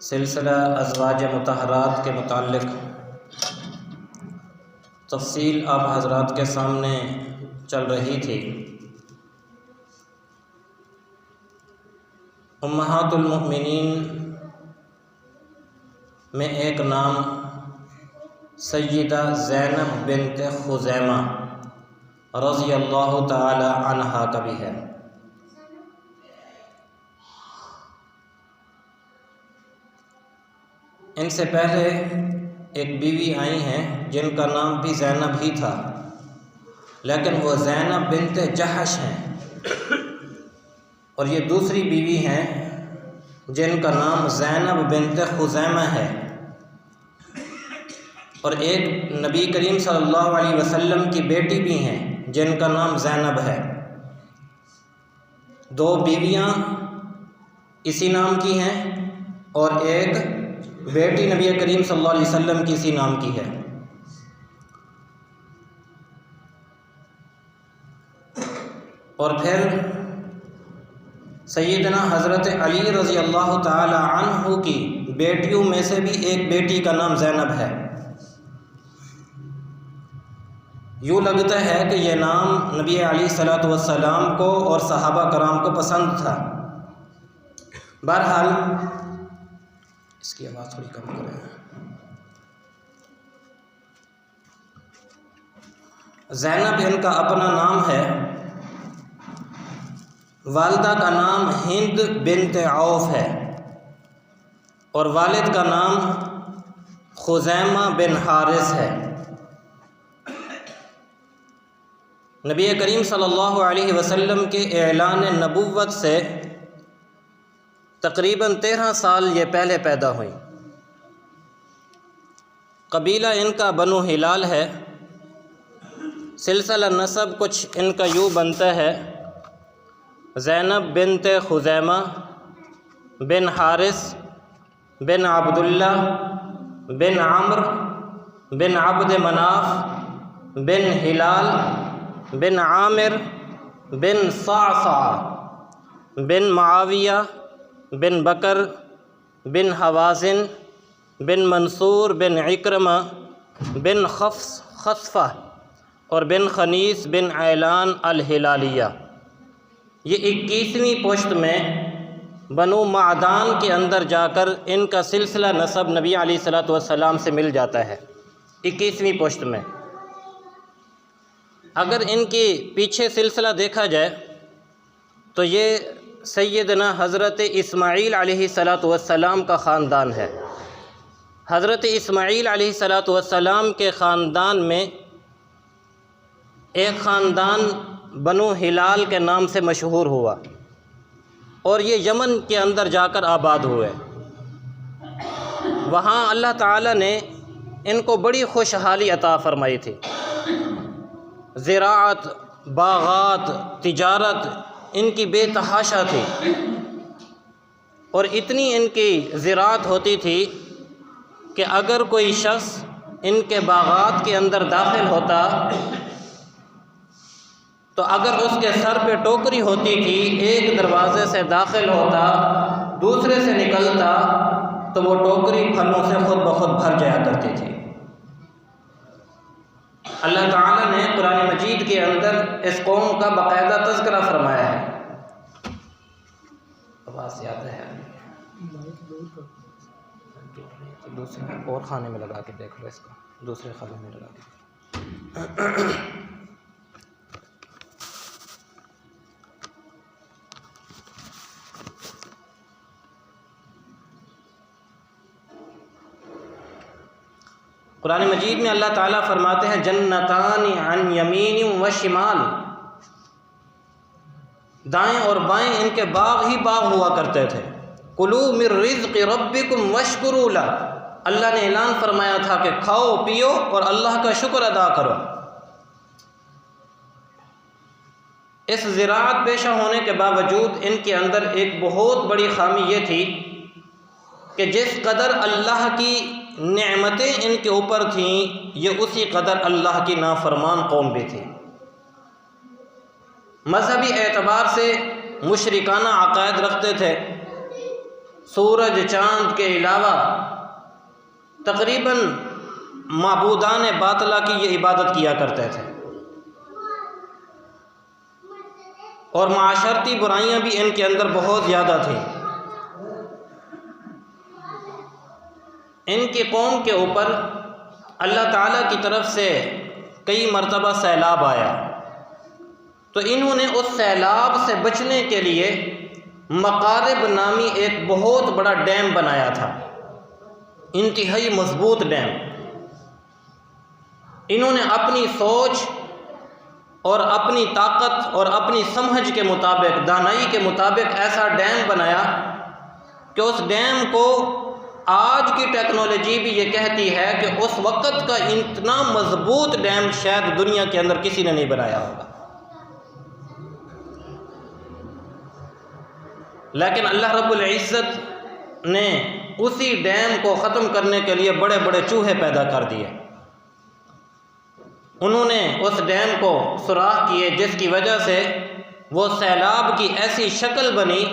सिलसिला अज़वाज मुतहरात के मुताल्लिक़ तफ़सील आप हज़रात के सामने चल रही थी। उम्महातुल मुमिनीन में एक नाम सय्यदा ज़ैनब बिन्त खुज़ैमा रज़ियल्लाहु ताला अन्हा का भी है। इनसे पहले एक बीवी आई हैं जिनका नाम भी ज़ैनब ही था, लेकिन वो ज़ैनब बिन्त जहश हैं। और ये दूसरी बीवी हैं जिनका नाम ज़ैनब बिन्त खुज़ैमा है। और एक नबी करीम सल्लल्लाहु अलैहि वसल्लम की बेटी भी हैं जिनका नाम ज़ैनब है। दो बीवियां इसी नाम की हैं और एक बेटी नबी करीम सल्लल्लाहु अलैहि वसल्लम की इसी नाम की है। और फिर सैयदना हज़रत अली रज़ी अल्लाह ताला अन्हु की बेटियों में से भी एक बेटी का नाम ज़ैनब है। यूँ लगता है कि यह नाम नबी अलैहिस्सलातु वस्सलाम को और सहाबा कराम को पसंद था। बहरहाल इसकी आवाज़ थोड़ी कम करें। ज़ैनब इनका अपना नाम है। वालिदा का नाम हिंद बिन्त औफ है और वालिद का नाम खुज़ैमा बिन हारिस है। नबी करीम सल्लल्लाहु अलैहि वसल्लम के ऐलान नबुव्वत से तकरीबन 13 साल ये पहले पैदा हुई। कबीला इनका बनु हिलाल है। सिलसिला नसब कुछ इनका यूँ बनता है: ज़ैनब बिन्त खुज़ैमा बिन हारिस बिन अब्दुल्ला बिन अम्र बिन अब्द मनाफ बिन हिलाल बिन आमिर बिन सासा बिन मुआविया बिन बकर बिन हवाज़िन बिन मंसूर बिन इक्रमा बिन खस्फ़ा और बिन खनीस बिन ऐलान अल हिलालिया। ये 21वीं पुश्त में बनु मादान के अंदर जाकर इनका सिलसिला नसब नबी अलैहिस्सलातु वस्सलाम से मिल जाता है। 21वीं पुश्त में अगर इनके पीछे सिलसिला देखा जाए तो ये सैयदना हज़रत इस्माईल अलैहिस्सलातु वस्सलाम का ख़ानदान है। हज़रत इस्माईल अलैहिस्सलातु वस्सलाम के ख़ानदान में एक ख़ानदान बनु हिलाल के नाम से मशहूर हुआ और ये यमन के अंदर जाकर आबाद हुए। वहाँ अल्लाह ताला ने इनको बड़ी खुशहाली अता फ़रमाई थी। ज़िराअत, बाग़ात, तिजारत इनकी बेतहाशा थी और इतनी इनकी ज़िराअत होती थी कि अगर कोई शख्स इनके बाग़ात के अंदर दाखिल होता तो अगर उसके सर पे टोकरी होती थी, एक दरवाज़े से दाखिल होता दूसरे से निकलता तो वो टोकरी फलों से खुद ब खुद भर जाया करती थी। अल्लाह ताला ने कुरान मजीद के अंदर इस कौम का बाकायदा तज़किरा फरमाया है। आवाज़ याद है तो दूसरे और खाने में लगा के देख लो, इसका दूसरे खाने में लगा के। कुरान मजीद में अल्लाह ताला फरमाते हैं जन्नतानि अन यमीन व शिमाल, दाएं और बाएं इनके बाग ही बाग हुआ करते थे। कुलू मिर रिज़्क़ि रब्बिकुम वश्कुरू ला, अल्लाह ने ऐलान फरमाया था कि खाओ पियो और अल्लाह का शुक्र अदा करो। इस ज़िराअत पेशा होने के बावजूद इनके अंदर एक बहुत बड़ी खामी ये थी कि जिस कदर अल्लाह की नेमतें इनके ऊपर थीं, ये उसी कदर अल्लाह की नाफरमान कौम भी थी। मजहबी एतबार से मुशरिकाना अक़ायद रखते थे, सूरज चाँद के अलावा तकरीबन माबूदान बातला की ये इबादत किया करते थे, और माशरती बुराइयां भी इनके अंदर बहुत ज़्यादा थी। इनकी कौम के ऊपर अल्लाह ताला की तरफ से कई मरतबा सैलाब आया, तो इन्होंने उस सैलाब से बचने के लिए मकारिब नामी एक बहुत बड़ा डैम बनाया था, इंतहाई मजबूत डैम। इन्होंने अपनी सोच और अपनी ताकत और अपनी समझ के मुताबिक, दानाई के मुताबिक ऐसा डैम बनाया कि उस डैम को आज की टेक्नोलॉजी भी ये कहती है कि उस वक़्त का इतना मजबूत डैम शायद दुनिया के अंदर किसी ने नहीं बनाया होगा। लेकिन अल्लाह रब्बुल इज़्ज़त ने उसी डैम को ख़त्म करने के लिए बड़े बड़े चूहे पैदा कर दिए। उन्होंने उस डैम को सुराख किए, जिसकी वजह से वो सैलाब की ऐसी शक्ल बनी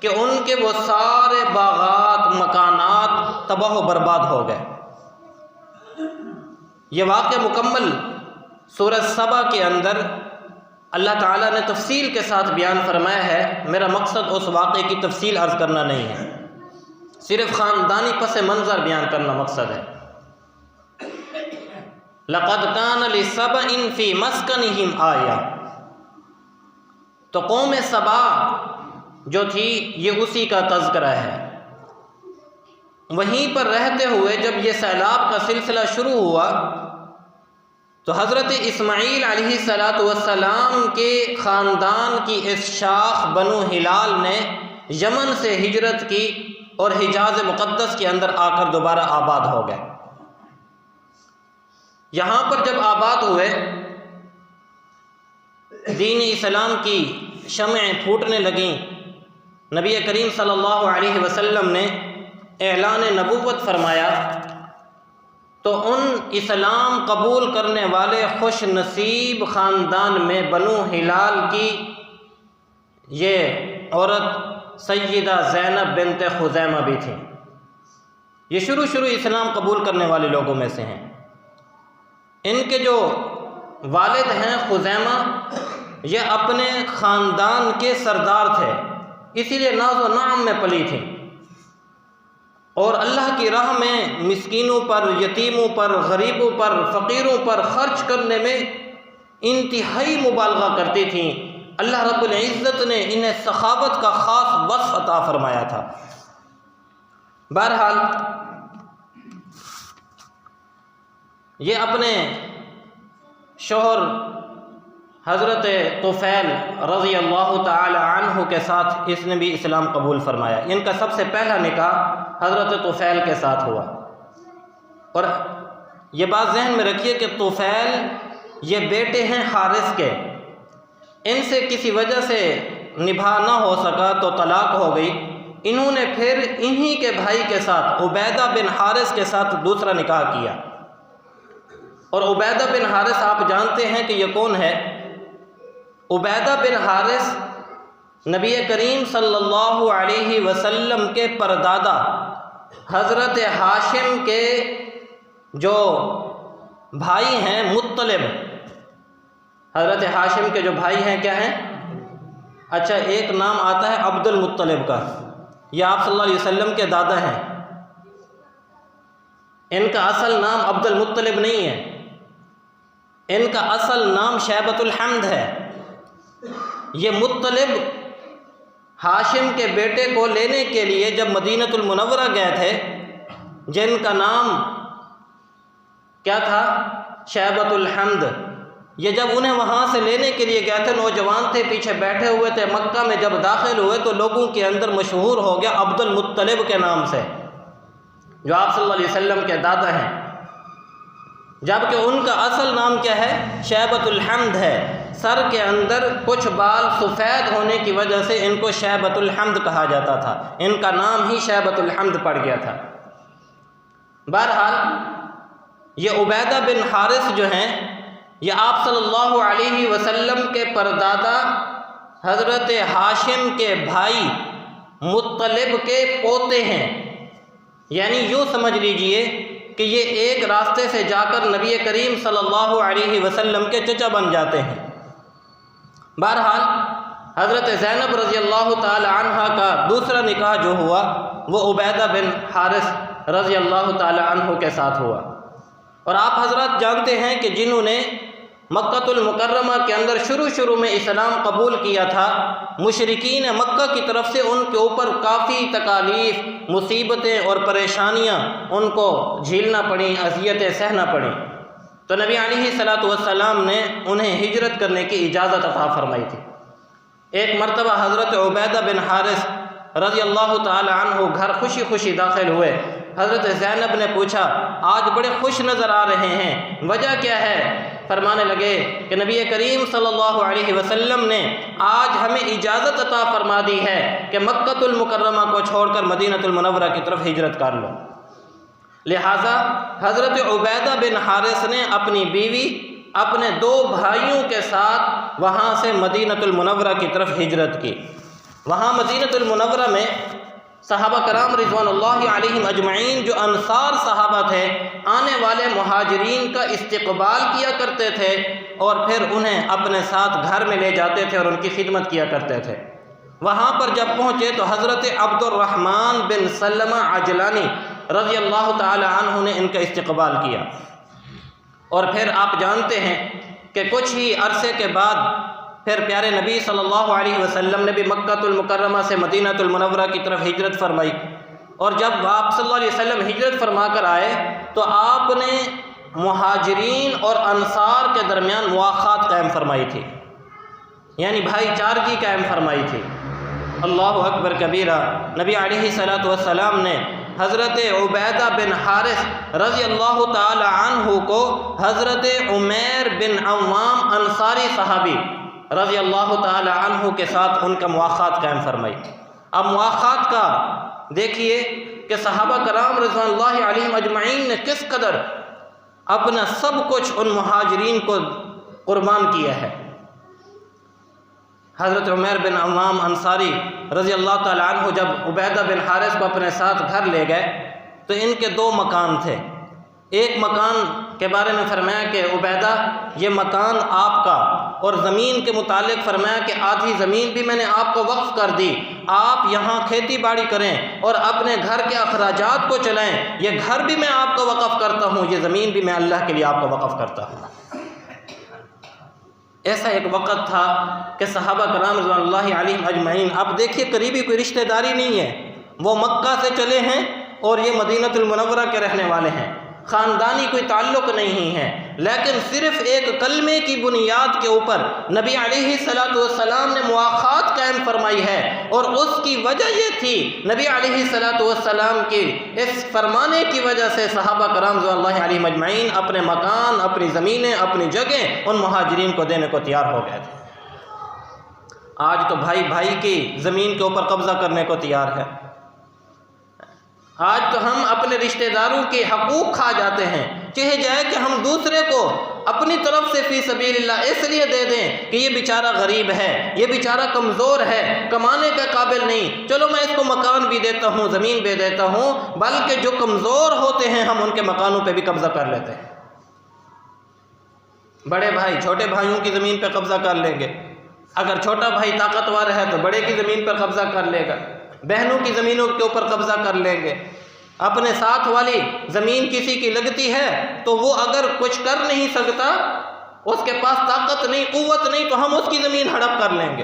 कि उनके वो सारे बागात, मकानात तबाह बर्बाद हो गए। ये वाक़या मुकम्मल सूरह सबा के अंदर अल्लाह ताला ने तफसील के साथ बयान फरमाया है। मेरा मकसद उस वाक़े की तफसील अर्ज़ करना नहीं है, सिर्फ़ ख़ानदानी पस मंज़र बयान करना मकसद है। लक़द कान लिसबइन फ़ी मस्कनिहिम आया, तो कौम सबा जो थी ये उसी का तज़किरा है। वहीं पर रहते हुए जब ये सैलाब का सिलसिला शुरू हुआ तो हज़रत इस्माईल अलैहिस्सलातु वस्सलाम के ख़ानदान की इस शाख बनु हिलाल ने यमन से हिजरत की और हिजाज़ मुक़द्दस के अंदर आकर दोबारा आबाद हो गए। यहाँ पर जब आबाद हुए, दीन इस्लाम की शमएं फूटने लगीं, नबी करीम सल्लल्लाहु अलैहि वसल्लम ने ऐलान नबूवत फरमाया, तो उन इस्लाम कबूल करने वाले खुश नसीब ख़ानदान में बनु हिलाल की ये औरत सय्यदा ज़ैनब बिन्त खुज़ैमा भी थी। ये शुरू इस्लाम कबूल करने वाले लोगों में से हैं। इनके जो वालिद हैं खुज़ैमा, ये अपने ख़ानदान के सरदार थे, इसीलिए नाज़ो नाम में पली थी, और अल्लाह की राह में मिस्कीनों पर, यतीमों पर, गरीबों पर, फ़कीरों पर ख़र्च करने में इंतहाई मुबालगा करती थीं। अल्लाह रब्बुल इज़्ज़त ने इन्हें सखावत का ख़ास वस्फ़ अता फ़रमाया था। बहरहाल ये अपने शोहर हज़रत तुफ़ैल रज़ी अल्लाह ताला अन्हु के साथ इसने भी इस्लाम कबूल फरमाया। इनका सबसे पहला निकाह हज़रत तुफ़ैल के साथ हुआ। और ये बात जहन में रखिए कि तुफ़ैल ये बेटे हैं हारिस के, इनसे किसी वजह से निभा ना हो सका तो तलाक हो गई। इन्होंने फिर इन्हीं के भाई के साथ उबैदा बिन हारिस के साथ दूसरा निकाह किया। और उबैदा बिन हारिस आप जानते हैं कि ये कौन है। उबैदा बिन हारिस नबी करीम सल्लल्लाहु अलैहि वसल्लम के परदादा हज़रत हाशिम के जो भाई हैं मुत्तलिब, हज़रत हाशिम के जो भाई हैं क्या हैं, अच्छा एक नाम आता है अब्दुल मुत्तलिब का, ये आप सल्लल्लाहु अलैहि वसल्लम के दादा हैं। इनका असल नाम अब्दुल मुत्तलिब नहीं है, इनका असल नाम शैबतुल हम्द है। ये मुत्तलिब हाशिम के बेटे को लेने के लिए जब मदीनतुल मुनव्वरा गए थे, जिनका नाम क्या था, शैबतुल हम्द, ये जब उन्हें वहाँ से लेने के लिए गए थे, नौजवान थे, पीछे बैठे हुए थे, मक्का में जब दाखिल हुए तो लोगों के अंदर मशहूर हो गया अब्दुल मुत्तलिब के नाम से, जो आप सल्लल्लाहु अलैहि वसल्लम के दादा हैं, जबकि उनका असल नाम क्या है, शैबतुल हम्द है। सर के अंदर कुछ बाल सफ़ेद होने की वजह से इनको शैबतुल हम्द कहा जाता था, इनका नाम ही शैबतुल हम्द पड़ गया था। बहरहाल ये उबैदा बिन हारिस जो हैं, ये आप सल्लल्लाहु अलैहि वसल्लम के परदादा हज़रत हाशिम के भाई मुत्तलिब के पोते हैं, यानी यूँ समझ लीजिए कि ये एक रास्ते से जाकर नबी करीम सल्लल्लाहु अलैहि वसल्लम के चचा बन जाते हैं। बहरहाल हज़रत ज़ैनब रज़ी अल्लाह ताला अन्हा का दूसरा निकाह जो हुआ वो उबैदा बिन हारिस रज़ी अल्लाह ताला अन्हु के साथ हुआ। और आप हज़रत जानते हैं कि जिन्होंने मक्कतुल मुकर्रमा के अंदर शुरू में इस्लाम कबूल किया था, मुशरिकीन मक्का की तरफ से उनके ऊपर काफ़ी तकालीफ़, मुसीबतें और परेशानियां उनको झेलना पड़ी, अज़ियतें सहना पड़ी। तो नबी अलैहिस्सलातु वस्सलाम ने उन्हें हिजरत करने की इजाज़त अता फरमाई थी। एक मरतबा हज़रत उबैदा बिन हारिस रज़ी अल्लाह ताला अन्हु घर खुशी खुशी दाखिल हुए। हज़रत ज़ैनब ने पूछा, आज बड़े खुश नज़र आ रहे हैं, वजह क्या है? फरमाने लगे कि नबी करीम सल्लल्लाहु अलैहि वसल्लम ने आज हमें इजाज़त अता फरमा दी है कि मक्कतुल मुकर्रमा को छोड़कर मदीनतुल मुनव्वरा की तरफ हिजरत कर लो। लिहाजा हज़रत उबैदा बिन हारिस ने अपनी बीवी, अपने 2 भाइयों के साथ वहाँ से मदीनतुल मुनव्वरा की तरफ हिजरत की। वहाँ मदीनतुल मुनव्वरा में सहाबा कराम रिज़वानुल्लाहि अलैहिम अजमईन जो अंसार सहाबा थे, आने वाले मुहाजिरीन का इस्तक़बाल किया करते थे और फिर उन्हें अपने साथ घर में ले जाते थे और उनकी खिदमत किया करते थे। वहाँ पर जब पहुँचे तो हज़रत अब्दुर्रहमान बिन सल्लमा अजलानी रज़ी अल्लाह ताला अन्हु ने इनका इस्तक़बाल किया। और फिर आप जानते हैं कि कुछ ही अरसे के बाद फिर प्यारे नबी सल्लल्लाहु अलैहि वसल्लम ने भी मक्कतुल मुकर्रमा से मदीनतुल मुनव्वरा की तरफ हिजरत फरमाई। और जब आप सल्लल्लाहु अलैहि वसल्लम हिजरत फरमा कर आए तो आपने मुहाजिरीन और अंसार के दरमियान मुआख़ात कायम फरमाई थी, यानी भाईचारगी कायम फरमाई थी। अल्लाहु अकबर कबीरा। नबी अलैहिस्सलातु वस्सलाम ने हज़रत उबैदा बिन हारिस रज़ी अल्लाह ताला अन्हु को हज़रत उमैर बिन अव्वाम अंसारी सहाबी रज़ी अल्लाह ताला अन्हु के साथ उनका मुआख़ात कायम फरमाई। अब मुआख़ात का देखिए कि सहाबा कराम रिज़वानुल्लाहि अलैहिम अजमईन ने किस कदर अपना सब कुछ उन मुहाजिरीन को कुर्बान किया है। हज़रत उमैर बिन अव्वाम अंसारी रज़ी अल्लाह ताला अन्हु जब उबैदा बिन हारिस को अपने साथ घर ले गए तो इनके 2 मकान थे। एक मकान के बारे में फरमाया कि उबैदा ये मकान आपका, और ज़मीन के मुतालिक फरमाया कि आधी ज़मीन भी मैंने आपको वक्फ़ कर दी, आप यहाँ खेती बाड़ी करें और अपने घर के अखराजात को चलाएं। ये घर भी मैं आपको वक़फ़ करता हूँ, ये ज़मीन भी मैं अल्लाह के लिए आपको वक़फ़ करता हूँ। ऐसा एक वक़्त था कि सहाबा कराम रज़ियल्लाहु अलैहिम अजमईन, अब देखिए करीबी कोई रिश्तेदारी नहीं है, वो मक्का से चले हैं और ये मदीनतुल मुनव्वरा के रहने वाले हैं, ख़ानदानी कोई ताल्लुक़ नहीं है, लेकिन सिर्फ़ एक कलमे की बुनियाद के ऊपर नबी अलैहिस्सलातु वस्सलाम ने मुआख़ात कायम फरमाई है। और उसकी वजह ये थी, नबी अलैहिस्सलातु वस्सलाम की इस फरमाने की वजह से सहाबा कराम रज़ियल्लाहु अलैहिम अजमईन अपने मकान, अपनी ज़मीनें, अपनी जगह उन मुहाजिरीन को देने को तैयार हो गए थे। आज तो भाई भाई की ज़मीन के ऊपर कब्ज़ा करने को तैयार है। आज तो हम अपने रिश्तेदारों के हकूक़ खा जाते हैं, चाहे जाए कि हम दूसरे को अपनी तरफ से फ़ी सबीलिल्लाह इसलिए दे दें कि ये बेचारा गरीब है, ये बेचारा कमज़ोर है, कमाने का काबिल नहीं, चलो मैं इसको मकान भी देता हूँ, ज़मीन भी देता हूँ, बल्कि जो कमज़ोर होते हैं हम उनके मकानों पे भी कब्ज़ा कर लेते हैं। बड़े भाई छोटे भाइयों की ज़मीन पर कब्ज़ा कर लेंगे, अगर छोटा भाई ताकतवर है तो बड़े की ज़मीन पर कब्ज़ा कर लेगा, बहनों की ज़मीनों के ऊपर कब्ज़ा कर लेंगे। अपने साथ वाली ज़मीन किसी की लगती है तो वो अगर कुछ कर नहीं सकता, उसके पास ताकत नहीं, क़ुव्वत नहीं, तो हम उसकी ज़मीन हड़प कर लेंगे।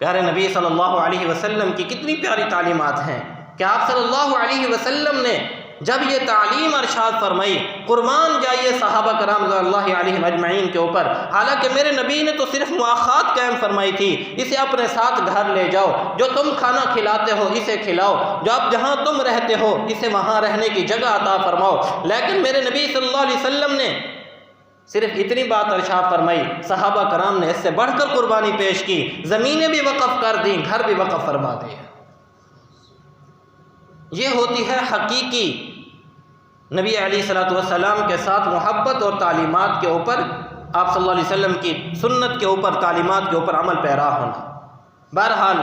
प्यारे नबी सल्लल्लाहु अलैहि वसल्लम की कितनी प्यारी तालीमात हैं कि आप सल्लल्लाहु अलैहि वसल्लम ने जब ये तालीम अरशाद फरमाई, कुर्बान जाइए सहाबा कराम रज़ियल्लाहु अलैहिम अजमईन के ऊपर। हालांकि मेरे नबी ने तो सिर्फ मुआख़ात कायम फरमाई थी, इसे अपने साथ घर ले जाओ, जो तुम खाना खिलाते हो इसे खिलाओ, जो आप जहाँ तुम रहते हो इसे वहाँ रहने की जगह अता फरमाओ। लेकिन मेरे नबी सल्लल्लाहु अलैहि वसल्लम ने सिर्फ इतनी बात अरशाद फरमाई, सहाबा कराम ने इससे बढ़कर कुर्बानी पेश की, ज़मीनें भी वक़फ़ कर दी, घर भी वक़फ़ फरमा दिए। ये होती है हकीकी नबी अलैहिस्सलातु वस्सलाम के साथ मोहब्बत और तालीमात के ऊपर, आप सल्लल्लाहु अलैहि वसल्लम की सुन्नत के ऊपर, तालीमात के ऊपर अमल पैरा होना। बहरहाल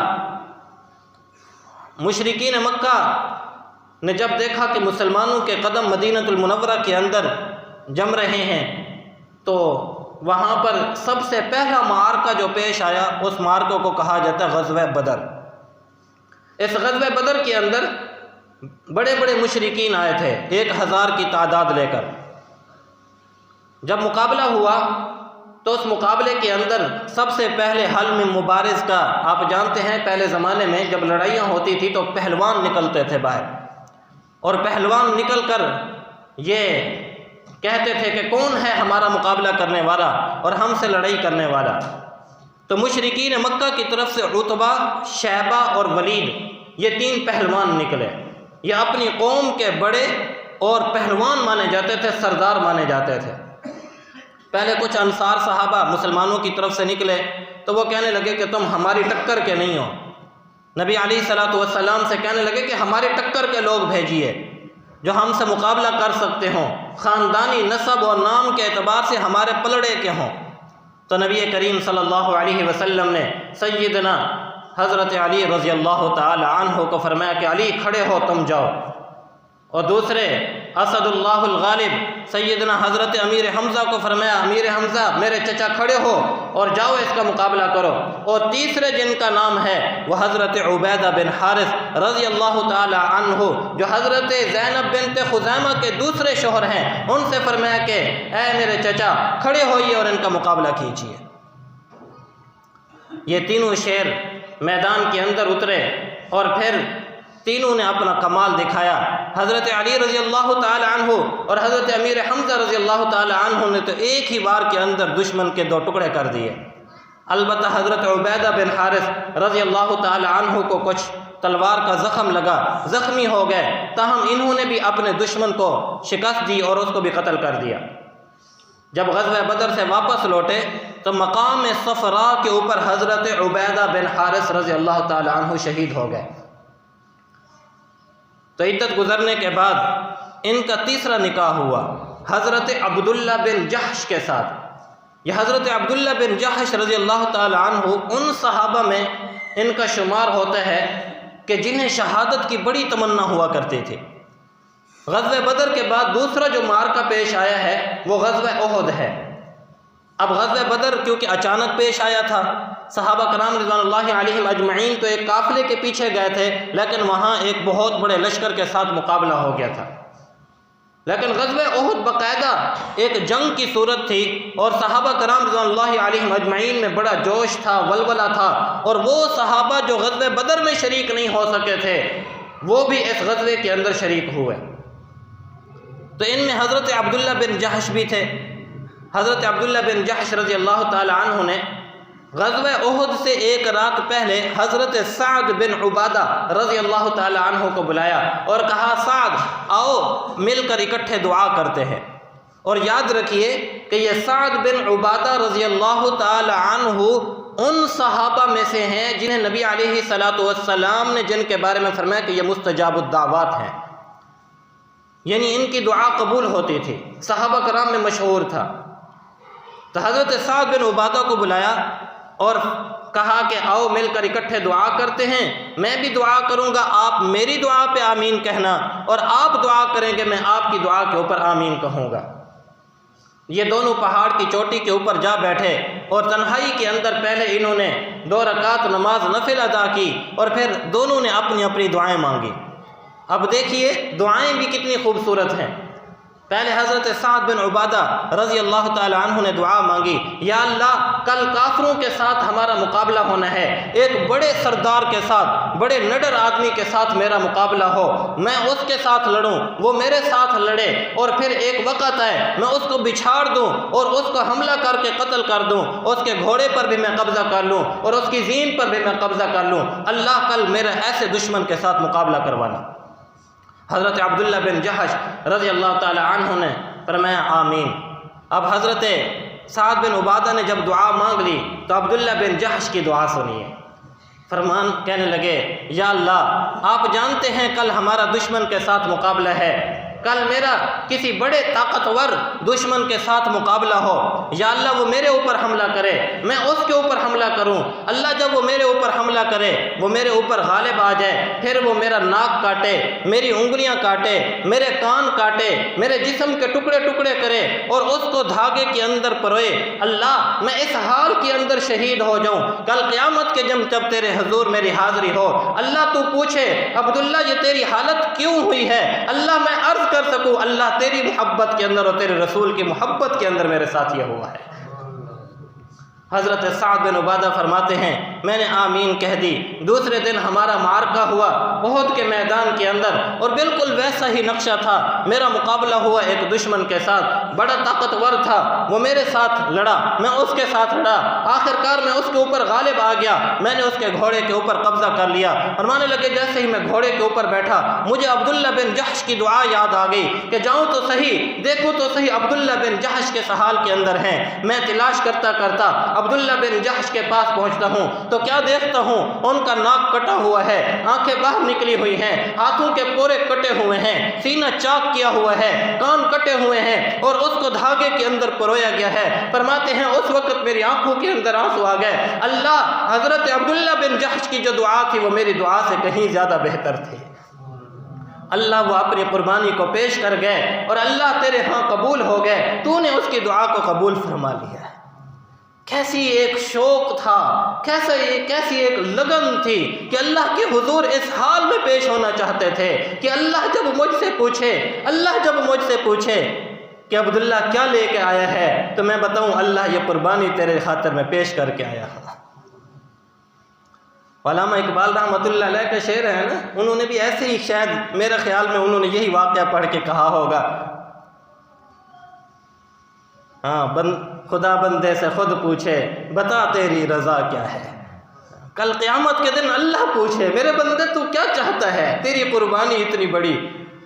मुशरिकीन मक्का ने जब देखा कि मुसलमानों के कदम मदीनतुल मुनव्वरा के अंदर जम रहे हैं, तो वहाँ पर सबसे पहला मार्का जो पेश आया, उस मार्कों को कहा जाता है ग़ज़वा बदर। इस ग़ज़वा बदर के अंदर बड़े बड़े मुशरिकीन आए थे 1000 की तादाद लेकर। जब मुकाबला हुआ तो उस मुकाबले के अंदर सबसे पहले हल में मुबारिज़ का, आप जानते हैं पहले ज़माने में जब लड़ाइयाँ होती थी तो पहलवान निकलते थे बाहर, और पहलवान निकल कर ये कहते थे कि कौन है हमारा मुकाबला करने वाला और हमसे लड़ाई करने वाला। तो मुशरिकीन मक्का की तरफ से उतबा, शैबा और वलीद, ये 3 पहलवान निकले। ये अपनी कौम के बड़े और पहलवान माने जाते थे, सरदार माने जाते थे। पहले कुछ अंसार सहाबा मुसलमानों की तरफ से निकले तो वो कहने लगे कि तुम हमारी टक्कर के नहीं हो। नबी अलैहिस्सलातु वस्सलाम से कहने लगे कि हमारे टक्कर के लोग भेजिए जो हमसे मुकाबला कर सकते हों, ख़ानदानी नस्ब और नाम के एतबार से हमारे पलड़े के हों। तो नबी करीम सल्लल्लाहु अलैहि वसल्लम ने सय्यदना हज़रत अली रज़ी अल्लाह ताला अन्हु को फरमाया कि अली खड़े हो, तुम जाओ। और दूसरे असदुल्लाहुल गालिब सैयदना हज़रत अमीर हमज़ा को फरमाया, अमीर हमज़ा मेरे चचा खड़े हो और जाओ इसका मुकाबला करो। और तीसरे जिनका नाम है वह हज़रत उबैदा बिन हारिस रज़ी अल्लाह ताला अन्हु, जो हज़रत ज़ैनब बिन्त खुज़ैमा के दूसरे शोहर हैं, उनसे फरमाया कि ऐ मेरे चचा खड़े होइए और इनका मुकाबला कीजिए। ये तीनों शेर मैदान के अंदर उतरे और फिर तीनों ने अपना कमाल दिखाया। हज़रत अली रज़ी अल्लाह ताला अन्हु और हज़रत अमीर हमज़ा रज़ी अल्लाह ताला अन्हु ने तो एक ही बार के अंदर दुश्मन के 2 टुकड़े कर दिए। अलबत्ता हज़रत उबैदा बिन हारिस रज़ी अल्लाह ताला अन्हु को कुछ तलवार का ज़ख़म लगा, ज़ख्मी हो गए, ताहम इन्होंने भी अपने दुश्मन को शिकस्त दी और उसको भी कत्ल कर दिया। जब ग़ज़वा बदर से वापस लौटे तो मकाम सफ़रा के ऊपर हज़रत उबैदा बिन हारिस रज़ी अल्लाह ताला अन्हु शहीद हो गए। तो इद्दत गुज़रने के बाद इनका तीसरा निकाह हुआ हज़रत अब्दुल्ला बिन जहश के साथ। यह हज़रत अब्दुल्ला बिन जहश रज़ी अल्लाह ताला अन्हु उन सहाबा में इनका शुमार होता है कि जिन्हें शहादत की बड़ी तमन्ना हुआ करती थी। ग़ज़वा बदर के बाद दूसरा जो मार्का पेश आया है वो ग़ज़वा उहद है। अब ग़ज़वा बदर क्योंकि अचानक पेश आया था, सहाबा कराम रिज़वानुल्लाहि अलैहिम अजमईन तो एक काफ़िले के पीछे गए थे, लेकिन वहाँ एक बहुत बड़े लश्कर के साथ मुकाबला हो गया था। लेकिन ग़ज़वा उहद बाकायदा एक जंग की सूरत थी और सहाबा कराम रिज़वानुल्लाहि अलैहिम अजमईन में बड़ा जोश था, वलवला था, और वो सहाबा जो ग़ज़वा बदर में शरीक नहीं हो सके थे वो भी इस ग़ज़वे के अंदर शरीक हुए। तो इनमें हज़रत अब्दुल्ला बिन जहश भी थे। हज़रत अब्दुल्ला बिन जहश रज़ी अल्लाह ताला अन्हु ने ग़ज़वा उहद से एक रात पहले हज़रत साद बिन उबादा रज़ी अल्लाह ताला अन्हु को बुलाया और कहा, साद आओ मिलकर इकट्ठे दुआ करते हैं। और याद रखिए कि ये साद बिन उबादा रज़ी अल्लाह ताला अन्हु उन सहाबा में से हैं जिन्हें नबी अलैहिस्सलातु वस्सलाम ने जिनके बारे में फरमाया कि ये मुस्तजाबुद्दावात हैं, यानी इनकी दुआ कबूल होती थी, सहाबा कराम में मशहूर था। तो हज़रत साद बिन उबादा को बुलाया और कहा कि आओ मिलकर इकट्ठे दुआ करते हैं, मैं भी दुआ करूंगा, आप मेरी दुआ पे आमीन कहना, और आप दुआ करेंगे मैं आपकी दुआ के ऊपर आमीन कहूँगा। ये दोनों पहाड़ की चोटी के ऊपर जा बैठे और तन्हाई के अंदर पहले इन्होंने 2 रकात नमाज नफिल अदा की और फिर दोनों ने अपनी अपनी दुआएँ मांगी। अब देखिए दुआएँ भी कितनी खूबसूरत हैं। पहले हज़रत साद बिन उबादा रज़ी अल्लाह ताला अन्हु ने दुआ मांगी, या अल्लाह कल काफिरों के साथ हमारा मुकाबला होना है, एक बड़े सरदार के साथ, बड़े निडर आदमी के साथ मेरा मुकाबला हो, मैं उसके साथ लड़ूं, वो मेरे साथ लड़े, और फिर एक वक़्त आए मैं उसको बिछाड़ दूं और उसको हमला करके कत्ल कर दूं, उसके घोड़े पर भी मैं कब्ज़ा कर लूँ और उसकी ज़ीन पर भी मैं कब्ज़ा कर लूँ। अल्लाह कल मेरे ऐसे दुश्मन के साथ मुकाबला करवाना। हज़रत अब्दुल्ला बिन जहश रज़ी अल्लाह ताला अन्हु ने फरमाया आमीन। अब हज़रत साद बिन उबादा ने जब दुआ मांग ली तो अब्दुल्ला बिन जहश की दुआ सुनिए। फरमान कहने लगे, या अल्लाह आप जानते हैं कल हमारा दुश्मन के साथ मुकाबला है, कल मेरा किसी बड़े ताकतवर दुश्मन के साथ मुकाबला हो, या अल्लाह वो मेरे ऊपर हमला करे, मैं उसके ऊपर हमला करूं। अल्लाह जब वो मेरे ऊपर हमला करे, वो मेरे ऊपर गालिब आ जाए, फिर वो मेरा नाक काटे, मेरी उंगलियां काटे, मेरे कान काटे, मेरे जिस्म के टुकड़े टुकड़े करे और उसको धागे के अंदर परोए। अल्लाह मैं इस हाल के अंदर शहीद हो जाऊं, कल क़यामत के जब तेरे हुजूर मेरी हाज़िरी हो, अल्लाह तू पूछे अब्दुल्ला ये तेरी हालत क्यों हुई है, अल्लाह मैं अर्ज़ कर सकूं अल्लाह तेरी मोहब्बत के अंदर और तेरे रसूल की मोहब्बत के अंदर मेरे साथ ये हुआ है। हज़रत साद बिन उबादा फरमाते हैं मैंने आमीन कह दी। दूसरे दिन हमारा मार्का हुआ उहद के मैदान के अंदर और बिल्कुल वैसा ही नक्शा था। मेरा मुकाबला हुआ एक दुश्मन के साथ, बड़ा ताकतवर था, वो मेरे साथ लड़ा, मैं उसके साथ लड़ा, आखिरकार मैं उसके ऊपर गालिब आ गया। मैंने उसके घोड़े के ऊपर कब्जा कर लिया। फरमाने लगे जैसे ही मैं घोड़े के ऊपर बैठा मुझे अब्दुल्ला बिन जहश की दुआ याद आ गई कि जाऊँ तो सही, देखूँ तो सही अब्दुल्ला बिन जहश के हाल के अंदर हैं। मैं तलाश करता करता अब्दुल्ला बिन जहश के पास पहुंचता हूं तो क्या देखता हूं, उनका नाक कटा हुआ है, आंखें बाहर निकली हुई हैं, हाथों के पोरे कटे हुए हैं, सीना चाक किया हुआ है, कान कटे हुए हैं और उसको धागे के अंदर परोया गया है। फरमाते हैं उस वक्त मेरी आंखों के अंदर आंसू आ गए। अल्लाह हजरत अब्दुल्ला बिन जहश की जो दुआ थी वो मेरी दुआ से कहीं ज्यादा बेहतर थी। अल्लाह वो अपनी कुर्बानी को पेश कर गए और अल्लाह तेरे हाँ कबूल हो गए, तूने उसकी दुआ को कबूल फरमा लिया। कैसी एक शौक था, कैसी एक लगन थी कि अल्लाह के हुजूर इस हाल में पेश होना चाहते थे कि अल्लाह जब मुझसे पूछे कि अब्दुल्ला क्या लेके आया है तो मैं बताऊं अल्लाह ये कुर्बानी तेरे खातिर में पेश करके आया हूँ। अल्लामा इकबाल रहमतुल्लाह अलैह का शेर है ना, उन्होंने भी ऐसे ही शायद मेरे ख्याल में उन्होंने यही वाक़या पढ़ के कहा होगा, हाँ खुदा बंदे से खुद पूछे बता तेरी रज़ा क्या है। कल क़यामत के दिन अल्लाह पूछे मेरे बंदे तू क्या चाहता है, तेरी कुर्बानी इतनी बड़ी,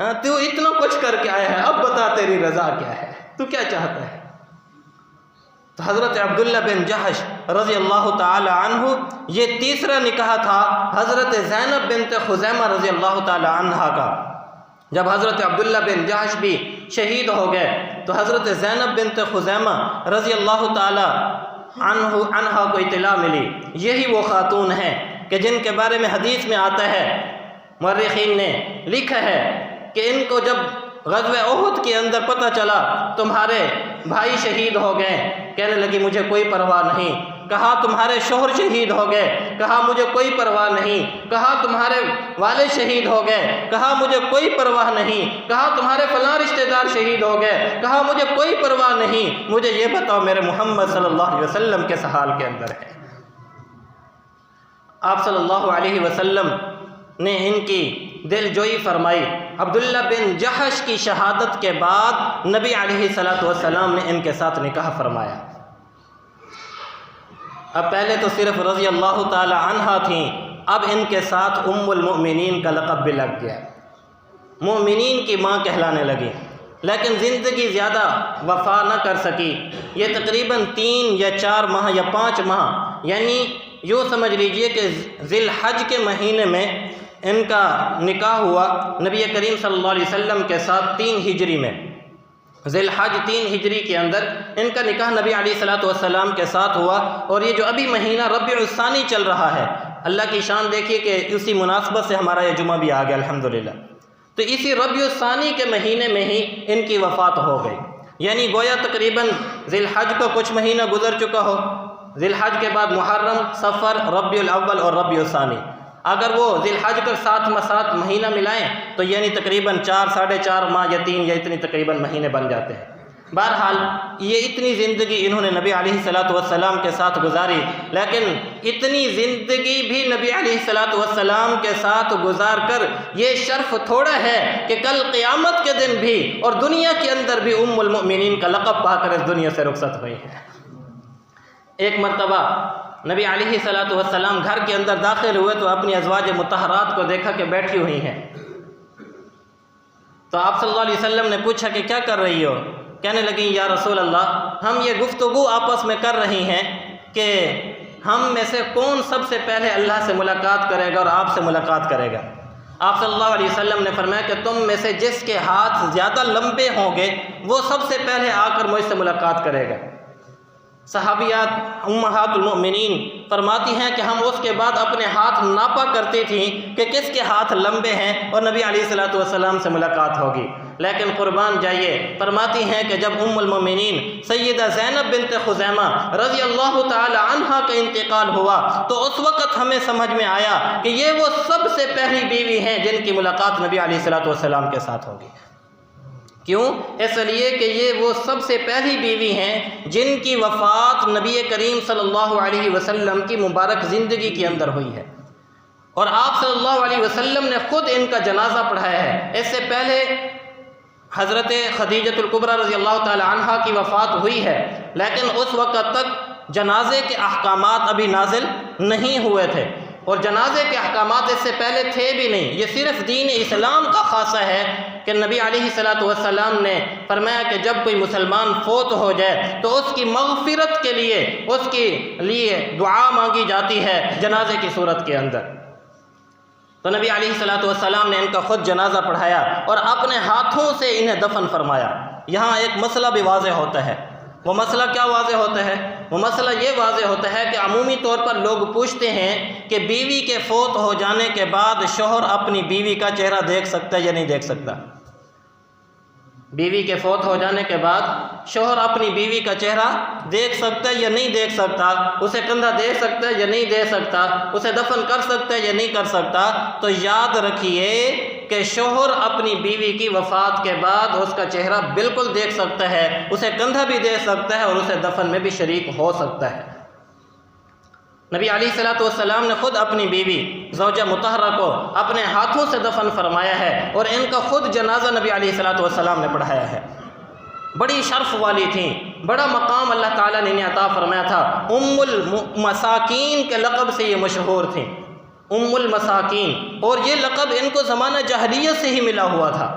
हाँ तू इतना कुछ करके आया है, अब बता तेरी रज़ा क्या है, तू क्या चाहता है। तो हज़रत अब्दुल्ला बिन जहश रज़ी अल्लाह ताला अन्हु ये तीसरा निकाह था हज़रत ज़ैनब बिन्त खुज़ैमा रज़ी अल्लाह ताला अन्हा का। जब हज़रत अब्दुल्ला बिन जहश भी शहीद हो गए तो हज़रत ज़ैनब बिन्त खुज़ैमा रज़ी अल्लाह ताला अन्हा को इत्तला मिली। यही वो ख़ातून हैं कि जिनके बारे में हदीस में आता है, मुअर्रिख़ीन ने लिखा है कि इनको जब ग़ज़वे उहद के अंदर पता चला तुम्हारे भाई शहीद हो गए, कहने लगी मुझे कोई परवाह नहीं। कहा तुम्हारे शोहर शहीद हो गए, कहा मुझे कोई परवाह नहीं। कहा तुम्हारे वाले शहीद हो गए, कहा मुझे कोई परवाह नहीं। कहा तुम्हारे फलां रिश्तेदार शहीद हो गए, कहा मुझे कोई परवाह नहीं। मुझे ये बताओ मेरे मोहम्मद सल्लल्लाहु अलैहि वसल्लम के हाल के अंदर है। आप सल्लल्लाहु अलैहि वसल्लम ने इनकी दिलजोई फरमाई। अब्दुल्ला बिन जहश की शहादत के बाद नबी अलैहिस्सलातु वस्सलाम ने इनके साथ निकाह फरमाया। अब पहले तो सिर्फ रज़ी अल्लाह ताला अन्हा थी, अब इनके साथ उम्मुल मुमिनीन का लक़ब भी लग गया, मुमिनीन की माँ कहलाने लगी। लेकिन ज़िंदगी ज़्यादा वफ़ा न कर सकी। ये तकरीबन 3 या 4 माह या 5 माह, यानी यूँ समझ लीजिए कि ज़िलहज के महीने में इनका निकाह हुआ नबी करीम सल्लल्लाहु अलैहि वसल्लम के साथ 3 हिजरी में। ज़िलहज 3 हिजरी के अंदर इनका निकाह नबी अलैहिस्सलातु वस्सलाम के साथ हुआ। और ये जो अभी महीना रबीउल सानी चल रहा है, अल्लाह की शान देखिए कि उसी मुनासबत से हमारा ये जुमा भी आ गया अल्हम्दुलिल्लाह। तो इसी रबीउल सानी के महीने में ही इनकी वफ़ात हो गई। यानी गोया तकरीबन ज़िलहज को कुछ महीना गुजर चुका हो, ज़िलहज के बाद मुहर्रम, सफ़र, रबीउल अव्वल और रबीउल सानी, अगर वो ज़िलहज कर 7 महीना मिलाएं तो यानी तकरीबन 4 साढ़े 4 माह या 3 या इतनी तकरीबन महीने बन जाते हैं। बहरहाल ये इतनी ज़िंदगी इन्होंने नबी अलैहिस्सलातु वस्सलाम के साथ गुजारी, लेकिन इतनी ज़िंदगी भी नबी अलैहिस्सलातु वस्सलाम के साथ गुजार कर ये शर्फ थोड़ा है कि कल क़यामत के दिन भी और दुनिया के अंदर भी उम्मुल मुमिनीन का लक़ब पाकर इस दुनिया से रुखसत हुई है। एक मरतबा नबी अलैहिस्सलातु वस्सलाम घर के अंदर दाखिल हुए तो अपनी अज़वाज मुतहरात को देखा कि बैठी हुई हैं। तो आप सल्लल्लाहु अलैहि वसल्लम ने पूछा कि क्या कर रही हो। कहने लगी या रसूल अल्लाह, हम ये गुफ्तगू आपस में कर रही हैं कि हम में से कौन सबसे पहले अल्लाह से मुलाकात करेगा और आपसे मुलाकात करेगा। आप सल्लल्लाहु अलैहि वसल्लम ने फरमाया कि तुम में से जिसके हाथ ज़्यादा लंबे होंगे वो सबसे पहले आकर मुझसे मुलाकात करेगा। सहाबियात उम्महातुल मोमिनीन फरमाती हैं कि हम उसके बाद अपने हाथ नापा करती थीं कि किसके हाथ लंबे हैं और नबी अलैहिस्सलातु वस्सलाम से मुलाकात होगी। लेकिन कुर्बान जाइए, फरमाती हैं कि जब उम्मुल मोमिनीन सैयदा ज़ैनब बिन्त खुज़ैमा रज़ी अल्लाह ताला अन्हा का इंतकाल हुआ तो उस वक़्त हमें समझ में आया कि ये वो सबसे पहली बीवी हैं जिनकी मुलाकात नबी अलैहिस्सलातु वस्सलाम के साथ होगी। क्यों? इसलिए कि ये वो सबसे पहली बीवी हैं जिनकी वफ़ात नबी करीम सल्लल्लाहु अलैहि वसल्लम की मुबारक ज़िंदगी के अंदर हुई है और आप सल्लल्लाहु अलैहि वसल्लम ने ख़ुद इनका जनाजा पढ़ाया है। इससे पहले हज़रत खदीजतुल कुबरा रज़ी अल्लाह ताला अन्हा की वफ़ात हुई है, लेकिन उस वक़्त तक जनाजे के अहकामात अभी नाजिल नहीं हुए थे और जनाजे के अहकामात इससे पहले थे भी नहीं। ये सिर्फ़ दीन इस्लाम का ख़ासा है कि नबी अलैहिस्सलातु वस्सलाम ने फरमाया कि जब कोई मुसलमान फ़ौत हो जाए तो उसकी मग़फ़िरत के लिए उसके लिए दुआ मांगी जाती है जनाजे की सूरत के अंदर। तो नबी अलैहिस्सलातु वस्सलाम ने इनका ख़ुद जनाजा पढ़ाया और अपने हाथों से इन्हें दफन फरमाया। यहाँ एक मसला भी वाज़ेह होता है। वो मसला क्या वाज़ेह होता है? वो मसला ये वाज़ेह होता है कि अमूमी तौर पर लोग पूछते हैं कि बीवी के फ़ौत हो जाने के बाद शौहर अपनी बीवी का चेहरा देख सकता है या नहीं देख सकता। बीवी के फ़ौत हो जाने के बाद शौहर अपनी बीवी का चेहरा देख सकता है या नहीं देख सकता, उसे कंधा दे सकता है या नहीं दे सकता, उसे दफन कर सकता है या नहीं कर सकता। तो याद रखिए कि शौहर अपनी बीवी की वफ़ात के बाद उसका चेहरा बिल्कुल देख सकता है, उसे कंधा भी दे सकता है और उसे दफन में भी शरीक हो सकता है। नबी अलैहिस्सलातु वस्सलाम ने ख़ुद अपनी बीवी ज़ौजा मुतहरा को अपने हाथों से दफन फरमाया है और इनका ख़ुद जनाजा नबी अलैहिस्सलातु वस्सलाम ने पढ़ाया है। बड़ी शर्फ़ वाली थी, बड़ा मकाम अल्लाह ताला ने इन्हें अता फरमाया था। उम्मुल मसाकीन के लक़ब से ये मशहूर थी, उम्मुल मसाकीन, और ये लक़ब इनको ज़माना जहलियत से ही मिला हुआ था।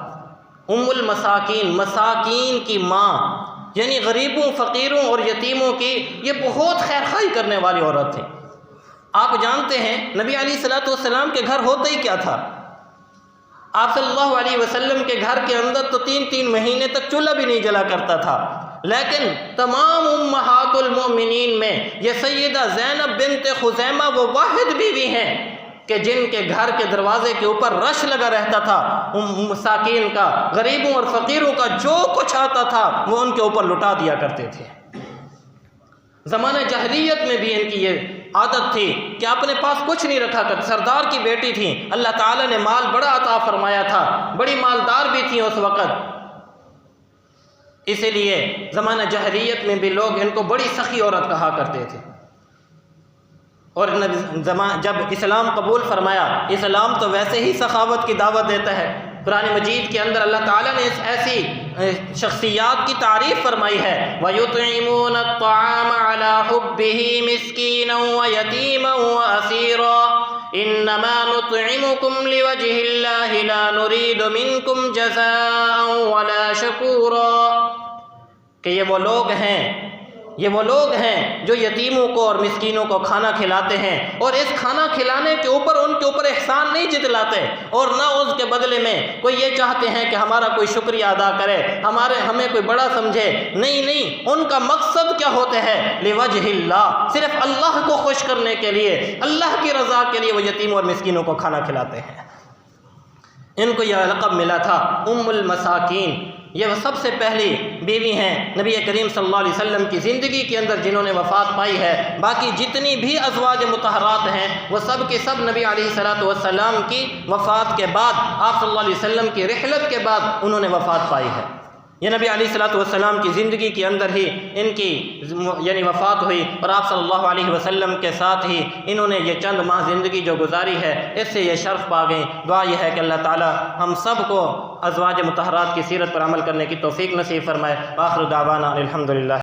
उम्मुल मसाकीन, मसाकीन की माँ, यानी गरीबों, फ़कीरों और यतीमों की ये बहुत खैर खाई करने वाली औरत थी। आप जानते हैं नबी अलैहिस्सलातु वस्सलाम के घर होता ही क्या था? आप सल्लल्लाहु अलैहि वसल्लम के घर के अंदर तो 3-3 महीने तक चूल्हा भी नहीं जला करता था, लेकिन तमाम उम्महातुल मोमिनीन में ये सैयदा ज़ैनब बिन्त खुज़ैमा वो वाहिद बीवी हैं कि जिनके घर के दरवाजे के ऊपर रश लगा रहता था। मसाकीन का, गरीबों और फ़कीरों का जो कुछ आता था वो उनके ऊपर लुटा दिया करते थे। ज़माने जहलियत में भी इनकी ये आदत थी कि अपने पास कुछ नहीं रखा करते। सरदार की बेटी थी, अल्लाह ताला ने माल बड़ा अता फरमाया था, बड़ी मालदार भी थी उस वक़्त। इसीलिए ज़माना जहलियत में भी लोग इनको बड़ी सखी औरत कहा करते थे। और जब इस्लाम कबूल फरमाया, इस्लाम तो वैसे ही सखावत की दावत देता है। कुरान मजीद के अंदर अल्लाह ताला ने ऐसी शख्सियात की तारीफ़ फरमाई है, वयुतइमून अत्ताम अला हुब्बिही मिस्कीनन व यतीमन व असीरा इन्नमा नुतइमुकुम लिवजहिल्लाहि ला नुरीदु मिनकुम जज़ाअन वला शकूरा। कि ये वो लोग हैं जो यतीमों को और मिस्कीनों को खाना खिलाते हैं और इस खाना खिलाने के ऊपर उनके ऊपर एहसान नहीं जितलाते और ना उसके बदले में कोई ये चाहते हैं कि हमारा कोई शुक्रिया अदा करे, हमें कोई बड़ा समझे। नहीं, उनका मकसद क्या होता है? लिवजहिल्लाह, सिर्फ अल्लाह को खुश करने के लिए, अल्लाह की रज़ा के लिए वो यतीमों और मिस्कीनों को खाना खिलाते हैं। इनको यह लक़ब मिला था उम्मुल मसाकीन। ये वह सबसे पहली बीवी हैं नबी करीम सल्लल्लाहु अलैहि वसल्लम की ज़िंदगी के अंदर जिन्होंने वफ़ात पाई है। बाकी जितनी भी अज़वाज मुतहरात हैं वो सब के सब नबी अलैहिस्सलातु वस्सलाम की वफ़ात के बाद, आप सल्लल्लाहु अलैहि वसल्लम की रिहलत के बाद उन्होंने वफ़ात पाई है। ये नबी अलैहिस्सलातु वस्सलाम की ज़िंदगी के अंदर ही इनकी यानी वफ़ात हुई और आप सल्लल्लाहु अलैहि वसल्लम के साथ ही इन्होंने ये चंद माह ज़िंदगी जो गुजारी है इससे ये शर्फ़ पा गई। दुआ यह है कि अल्लाह ताला हम सब को अज़वाज मुतहरात की सीरत पर अमल करने की तौफ़ीक़ नसीब फ़रमाए। आखिर दावाना अल्हम्दुलिल्लाह।